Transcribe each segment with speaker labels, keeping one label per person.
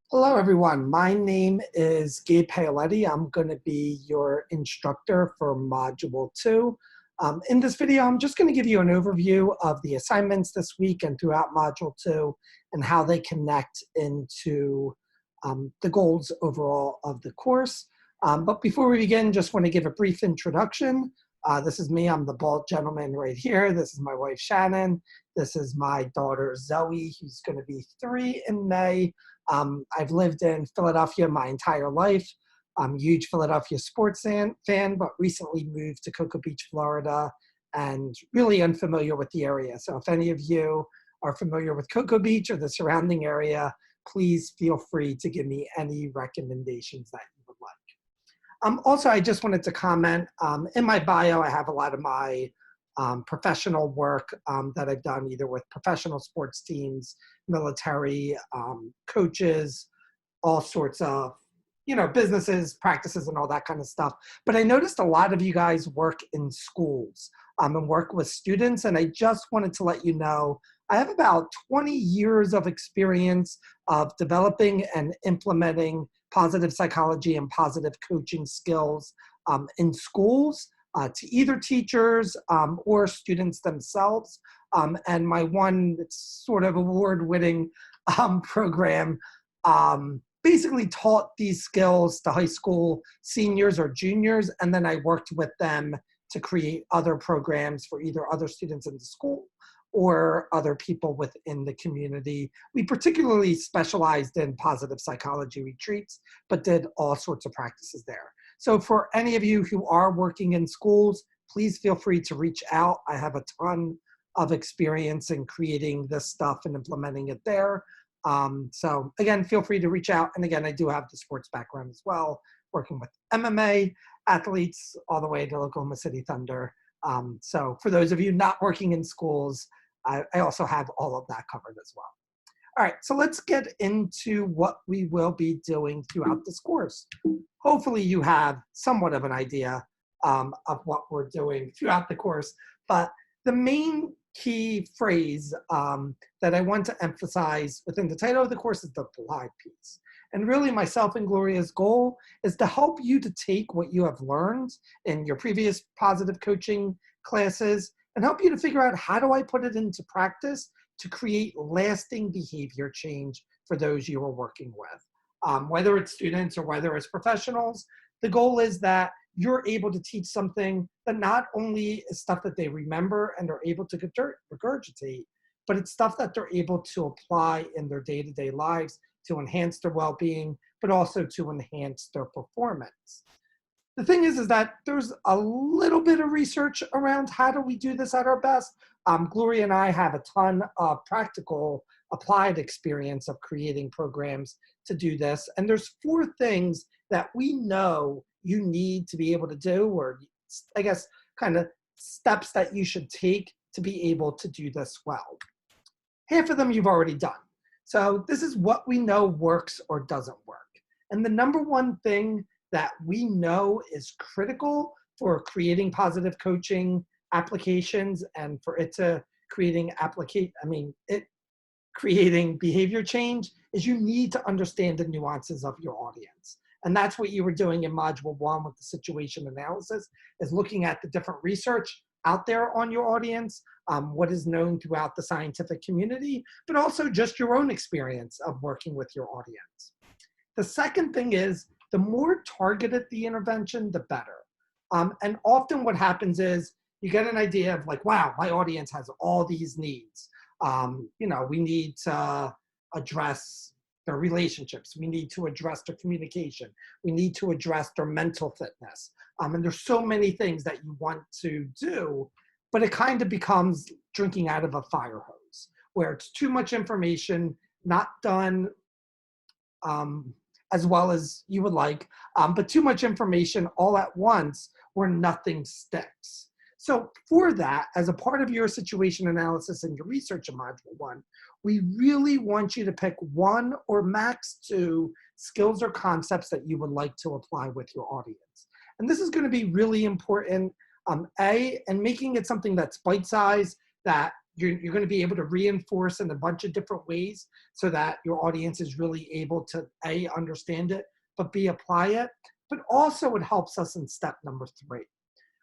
Speaker 1: Hello, everyone. My name is Gabe Paoletti. I'm going to be your instructor for Module 2. In this video, I'm just going to give you an overview of the assignments this week and throughout Module 2 and how they connect into the goals overall of the course. But before we begin, just want to give a brief introduction. This is me. I'm the bald gentleman right here. This is my wife, Shannon. This is my daughter, Zoe, who's going to be 3 in May. I've lived in Philadelphia my entire life. I'm a huge Philadelphia sports fan, but recently moved to Cocoa Beach, Florida, and really unfamiliar with the area. So if any of you are familiar with Cocoa Beach or the surrounding area, please feel free to give me any recommendations that you would like. Also, I just wanted to comment, in my bio, I have a lot of my professional work that I've done either with professional sports teams, military, coaches, all sorts of, businesses, practices, and all that kind of stuff. But I noticed a lot of you guys work in schools and work with students. And I just wanted to let you know, I have about 20 years of experience of developing and implementing positive psychology and positive coaching skills in schools. To either teachers or students themselves. And my one sort of award-winning program basically taught these skills to high school seniors or juniors, and then I worked with them to create other programs for either other students in the school or other people within the community. We particularly specialized in positive psychology retreats, but did all sorts of practices there. So for any of you who are working in schools, please feel free to reach out. I have a ton of experience in creating this stuff and implementing it there. So again, feel free to reach out. And again, I do have the sports background as well, working with MMA athletes all the way to Oklahoma City Thunder. So for those of you not working in schools, I also have all of that covered as well. All right, so let's get into what we will be doing throughout this course. Hopefully you have somewhat of an idea of what we're doing throughout the course, but the main key phrase that I want to emphasize within the title of the course is the apply piece. And really myself and Gloria's goal is to help you to take what you have learned in your previous positive coaching classes and help you to figure out how do I put it into practice to create lasting behavior change for those you are working with. Whether it's students or whether it's professionals, the goal is that you're able to teach something that not only is stuff that they remember and are able to regurgitate, but it's stuff that they're able to apply in their day-to-day lives to enhance their well-being, but also to enhance their performance. The thing is that there's a little bit of research around how do we do this at our best. Gloria and I have a ton of practical applied experience of creating programs to do this. And there's 4 things that we know you need to be able to do, or I guess kind of steps that you should take to be able to do this well. Half of them you've already done. So this is what we know works or doesn't work. And the number one thing that we know is critical for creating positive coaching applications and for it to creating behavior change is you need to understand the nuances of your audience. And that's what you were doing in Module 1 with the situation analysis, is looking at the different research out there on your audience, what is known throughout the scientific community, but also just your own experience of working with your audience. The second thing is, the more targeted the intervention, the better. And often what happens is you get an idea of like, wow, my audience has all these needs. We need to address their relationships. We need to address their communication. We need to address their mental fitness. And there's so many things that you want to do, but it kind of becomes drinking out of a fire hose, where it's too much information, not done as well as you would like, but too much information all at once where nothing sticks. So for that, as a part of your situation analysis and your research in Module 1, we really want you to pick 1 or max 2 skills or concepts that you would like to apply with your audience. And this is going to be really important, and making it something that's bite-sized, that you're going to be able to reinforce in a bunch of different ways so that your audience is really able to A, understand it, but B, apply it. But also it helps us in step number 3,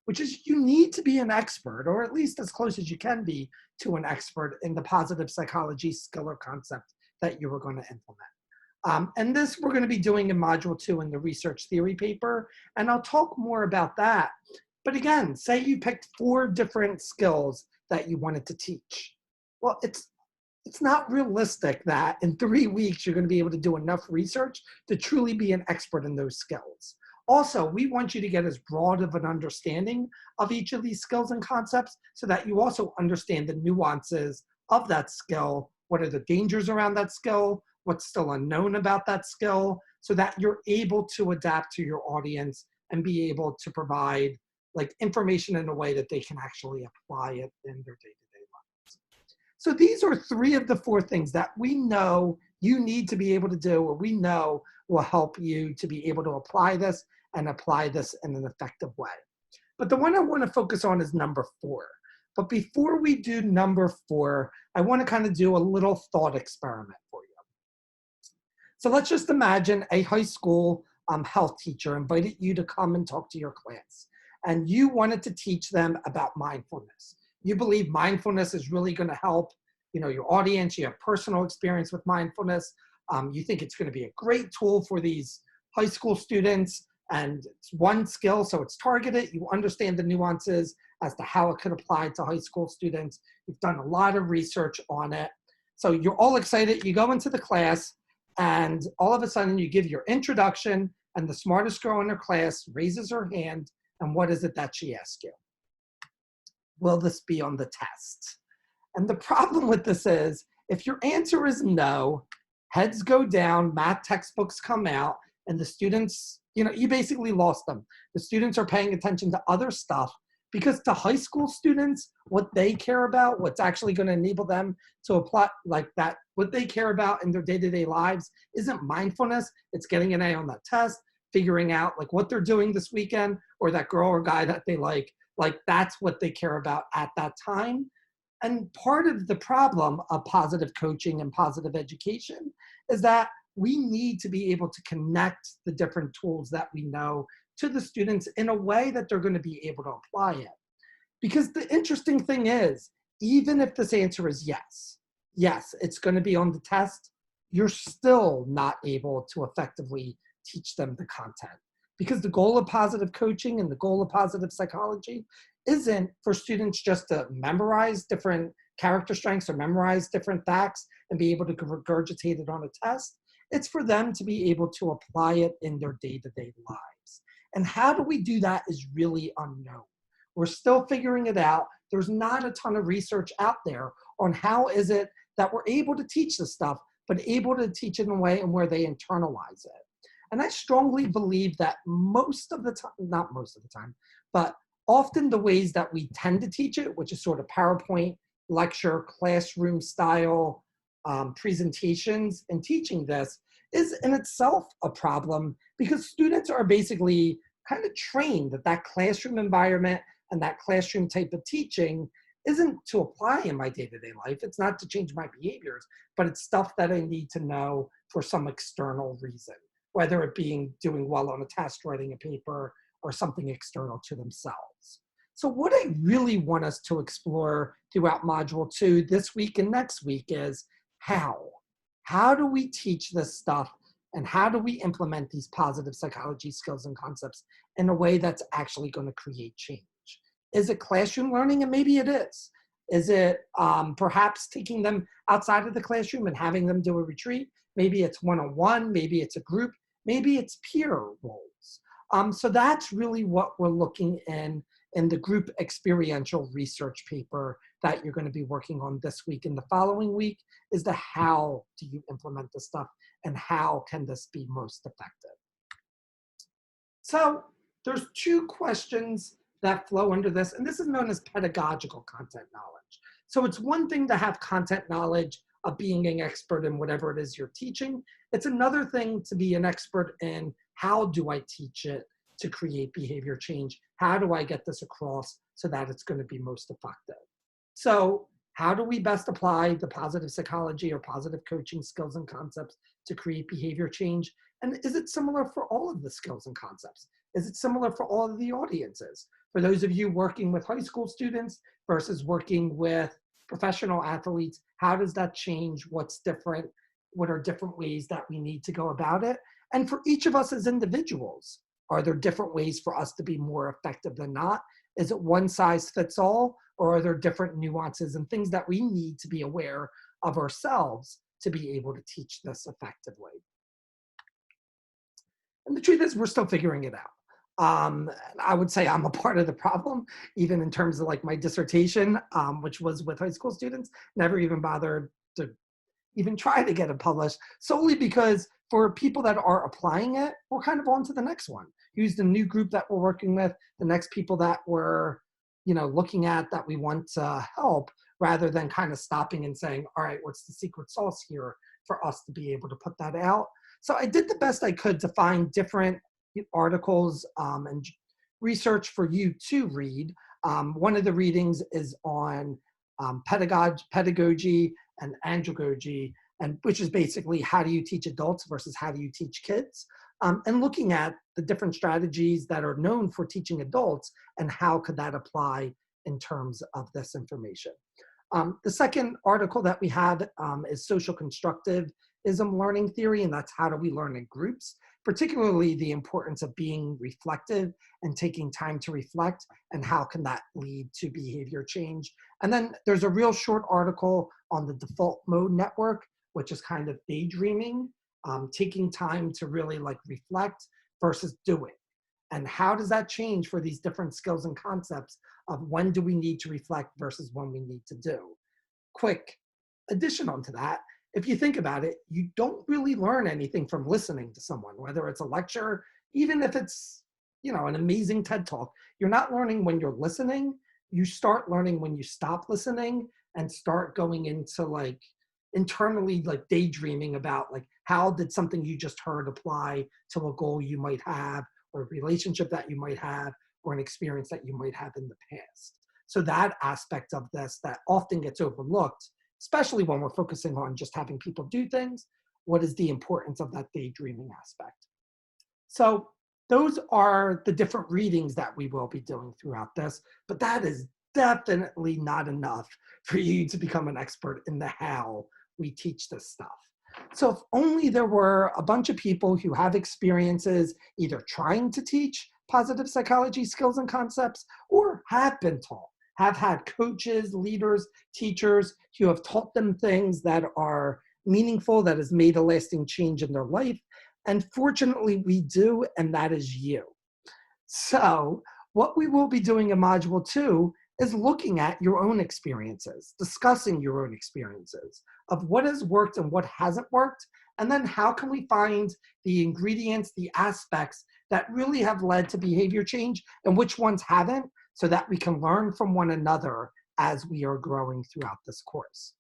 Speaker 1: which is you need to be an expert, or at least as close as you can be to an expert in the positive psychology skill or concept that you were going to implement. And this we're going to be doing in Module 2 in the research theory paper, and I'll talk more about that. But again, say you picked 4 different skills that you wanted to teach. Well, it's not realistic that in 3 weeks you're going to be able to do enough research to truly be an expert in those skills. Also, we want you to get as broad of an understanding of each of these skills and concepts so that you also understand the nuances of that skill. What are the dangers around that skill? What's still unknown about that skill, so that you're able to adapt to your audience and be able to provide like information in a way that they can actually apply it in their day-to-day lives. So these are 3 of the 4 things that we know you need to be able to do, or we know will help you to be able to apply this and apply this in an effective way. But the one I want to focus on is number 4. But before we do number 4, I want to kind of do a little thought experiment for you. So let's just imagine a high school health teacher invited you to come and talk to your class, and you wanted to teach them about mindfulness. You believe mindfulness is really going to help, your audience. You have personal experience with mindfulness. You think it's going to be a great tool for these high school students, and it's one skill, so it's targeted. You understand the nuances as to how it could apply to high school students. You've done a lot of research on it. So you're all excited. You go into the class, and all of a sudden you give your introduction, and the smartest girl in her class raises her hand, and what is it that she asks you? Will this be on the test? And the problem with this is, if your answer is no, heads go down, math textbooks come out, and the students, you basically lost them. The students are paying attention to other stuff, because to high school students, what they care about, what's actually going to enable them to apply like that, what they care about in their day-to-day lives isn't mindfulness. It's getting an A on that test, figuring out like what they're doing this weekend, or that girl or guy that they like that's what they care about at that time. And part of the problem of positive coaching and positive education is that we need to be able to connect the different tools that we know to the students in a way that they're going to be able to apply it. Because the interesting thing is, even if this answer is yes, it's going to be on the test, you're still not able to effectively teach them the content. Because the goal of positive coaching and the goal of positive psychology isn't for students just to memorize different character strengths or memorize different facts and be able to regurgitate it on a test. It's for them to be able to apply it in their day-to-day lives. And how do we do that is really unknown. We're still figuring it out. There's not a ton of research out there on how is it that we're able to teach this stuff, but able to teach it in a way and where they internalize it. And I strongly believe that most of the time, not most of the time, but often the ways that we tend to teach it, which is sort of PowerPoint, lecture, classroom style presentations and teaching this, is in itself a problem, because students are basically kind of trained that that classroom environment and that classroom type of teaching isn't to apply in my day-to-day life. It's not to change my behaviors, but it's stuff that I need to know for some external reason, whether it being doing well on a test, writing a paper, or something external to themselves. So what I really want us to explore throughout Module 2 this week and next week is how. How do we teach this stuff, and how do we implement these positive psychology skills and concepts in a way that's actually going to create change? Is it classroom learning? And maybe it is. Is it perhaps taking them outside of the classroom and having them do a retreat? Maybe it's one-on-one, maybe it's a group, maybe it's peer roles. So that's really what we're looking in the group experiential research paper that you're going to be working on this week and the following week, is the how do you implement this stuff and how can this be most effective. So there's 2 questions that flow under this, and this is known as pedagogical content knowledge. So it's one thing to have content knowledge of being an expert in whatever it is you're teaching. It's another thing to be an expert in how do I teach it to create behavior change? How do I get this across so that it's going to be most effective? So How do we best apply the positive psychology or positive coaching skills and concepts to create behavior change? And is it similar for all of the skills and concepts? Is it similar for all of the audiences? For those of you working with high school students versus working with professional athletes, how does that change? What's different? What are different ways that we need to go about it? And for each of us as individuals, are there different ways for us to be more effective than not? Is it one size fits all, or are there different nuances and things that we need to be aware of ourselves to be able to teach this effectively? And the truth is, we're still figuring it out. I would say I'm a part of the problem, even in terms of like my dissertation, which was with high school students, never even bothered to even try to get it published, solely because for people that are applying it, we're kind of on to the next one. Who's the new group that we're working with, the next people that we're, looking at that we want to help, rather than kind of stopping and saying, all right, what's the secret sauce here for us to be able to put that out? So I did the best I could to find different articles and research for you to read. One of the readings is on pedagogy and andragogy, and which is basically how do you teach adults versus how do you teach kids, and looking at the different strategies that are known for teaching adults and how could that apply in terms of this information. The second article that we have is social constructivism learning theory, and that's how do we learn in groups, particularly the importance of being reflective and taking time to reflect, and how can that lead to behavior change. And then there's a real short article on the default mode network, which is kind of daydreaming, taking time to really like reflect versus doing. And how does that change for these different skills and concepts of when do we need to reflect versus when we need to do? Quick addition onto that, if you think about it, you don't really learn anything from listening to someone, whether it's a lecture, even if it's, an amazing TED Talk. You're not learning when you're listening. You start learning when you stop listening and start going into like internally like daydreaming about like how did something you just heard apply to a goal you might have, or a relationship that you might have, or an experience that you might have in the past. So that aspect of this that often gets overlooked, especially when we're focusing on just having people do things, what is the importance of that daydreaming aspect? So those are the different readings that we will be doing throughout this, but that is definitely not enough for you to become an expert in the how we teach this stuff. So if only there were a bunch of people who have experiences either trying to teach positive psychology skills and concepts or have been taught, have had coaches, leaders, teachers who have taught them things that are meaningful, that has made a lasting change in their life. And fortunately we do, and that is you. So what we will be doing in Module 2 is looking at your own experiences, discussing your own experiences of what has worked and what hasn't worked, and then how can we find the ingredients, the aspects that really have led to behavior change and which ones haven't, so that we can learn from one another as we are growing throughout this course.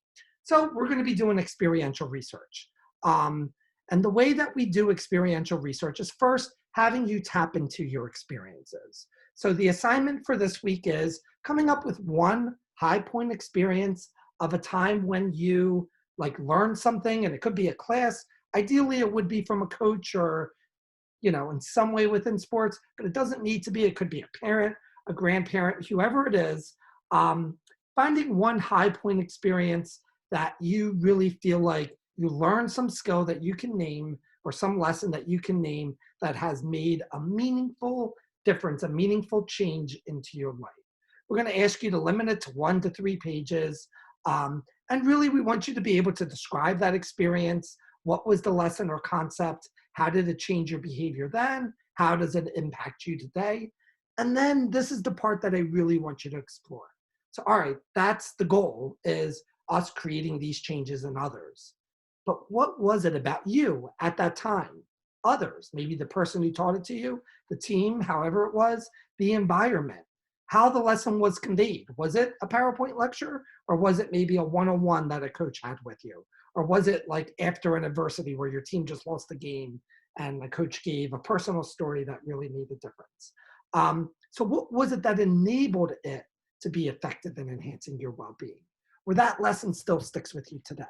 Speaker 1: So we're going to be doing experiential research. And the way that we do experiential research is first having you tap into your experiences. So the assignment for this week is coming up with one high point experience of a time when you like learned something, and it could be a class. Ideally, it would be from a coach or, in some way within sports, but it doesn't need to be. It could be a parent, a grandparent, whoever it is. Finding one high point experience that you really feel like you learned some skill that you can name, or some lesson that you can name that has made a meaningful difference, a meaningful change into your life. We're going to ask you to limit it to 1 to 3 pages. And really, we want you to be able to describe that experience. What was the lesson or concept? How did it change your behavior then? How does it impact you today? And then this is the part that I really want you to explore. So, all right, that's the goal, is us creating these changes in others. But what was it about you at that time? Others, maybe the person who taught it to you, the team, however it was, the environment, how the lesson was conveyed. Was it a PowerPoint lecture, or was it maybe a one-on-one that a coach had with you? Or was it like after an adversity where your team just lost the game and the coach gave a personal story that really made a difference? So what was it that enabled it to be effective in enhancing your well-being? or that lesson still sticks with you today.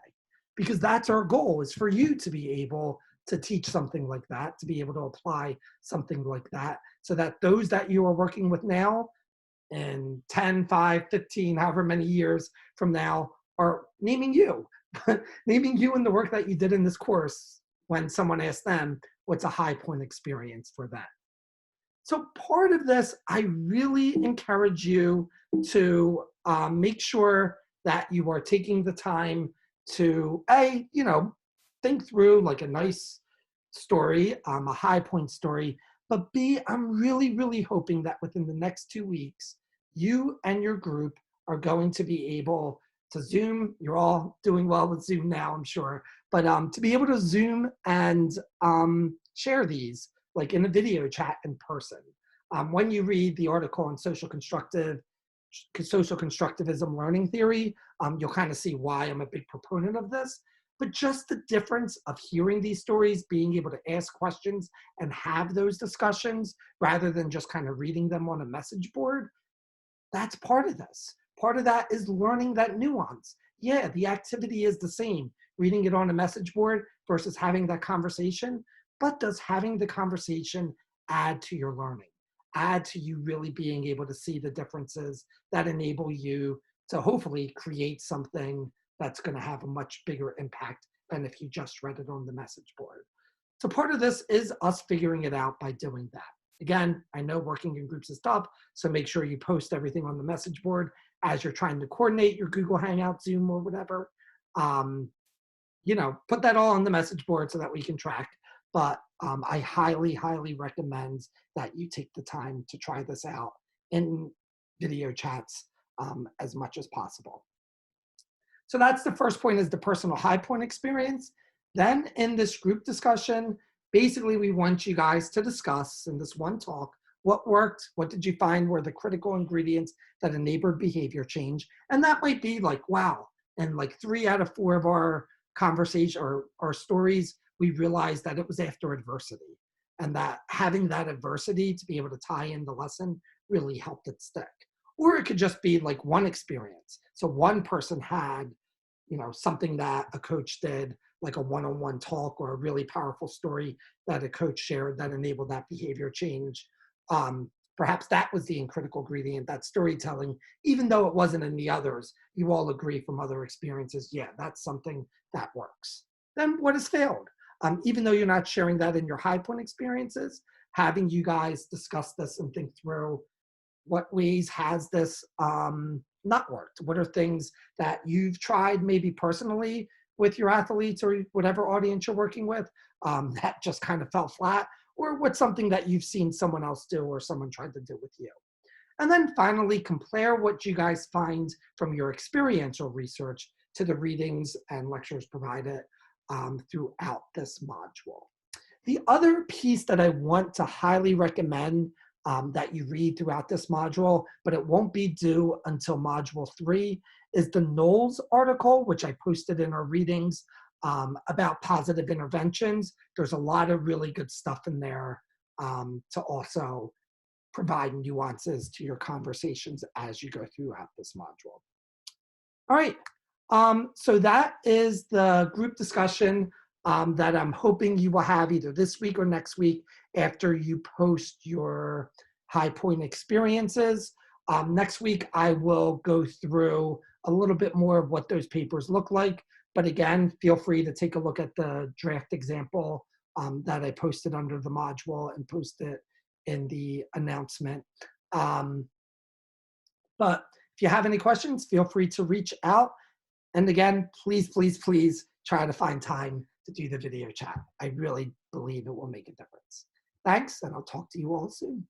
Speaker 1: Because that's our goal, is for you to be able to teach something like that, to be able to apply something like that, so that those that you are working with now in 10, 5, 15, however many years from now are naming you, naming you in the work that you did in this course when someone asks them what's a high point experience for them. So part of this, I really encourage you to make sure that you are taking the time to, think through like a nice story, a high point story, but B, I'm really, really hoping that within the next 2 weeks, you and your group are going to be able to Zoom. You're all doing well with Zoom now, I'm sure, but to be able to Zoom and share these like in a video chat in person. When you read the article on social constructivism learning theory, you'll kind of see why I'm a big proponent of this. But just the difference of hearing these stories, being able to ask questions and have those discussions rather than just kind of reading them on a message board, that's part of this. Part of that is learning that nuance. Yeah, the activity is the same, reading it on a message board versus having that conversation, but does having the conversation add to your learning, add to you really being able to see the differences that enable you to hopefully create something that's going to have a much bigger impact than if you just read it on the message board. So part of this is us figuring it out by doing that. Again, I know working in groups is tough, so make sure you post everything on the message board as you're trying to coordinate your Google Hangout, Zoom, or whatever. Put that all on the message board so that we can track. But I highly, highly recommend that you take the time to try this out in video chats as much as possible. So that's the first point, is the personal high point experience. Then in this group discussion, basically we want you guys to discuss in this one talk, what worked, what did you find were the critical ingredients that enabled behavior change. And that might be like, wow, and like 3 out of 4 of our conversation or our stories, we realized that it was after adversity, and that having that adversity to be able to tie in the lesson really helped it stick. Or it could just be like one experience. So one person had, something that a coach did, like a one-on-one talk or a really powerful story that a coach shared that enabled that behavior change. Perhaps that was the critical ingredient, that storytelling, even though it wasn't in the others. You all agree from other experiences, yeah, that's something that works. Then what has failed? Even though you're not sharing that in your high point experiences, having you guys discuss this and think through what ways has this not worked? What are things that you've tried maybe personally with your athletes or whatever audience you're working with that just kind of fell flat? Or what's something that you've seen someone else do or someone tried to do with you? And then finally, compare what you guys find from your experiential research to the readings and lectures provided throughout this module. The other piece that I want to highly recommend that you read throughout this module, but it won't be due until module 3, is the Knowles article, which I posted in our readings about positive interventions. There's a lot of really good stuff in there to also provide nuances to your conversations as you go throughout this module. All right, so that is the group discussion that I'm hoping you will have either this week or next week after you post your high point experiences. Next week, I will go through a little bit more of what those papers look like. But again, feel free to take a look at the draft example that I posted under the module and post it in the announcement. But if you have any questions, feel free to reach out. And again, please, please, please try to find time to do the video chat. I really believe it will make a difference. Thanks, and I'll talk to you all soon.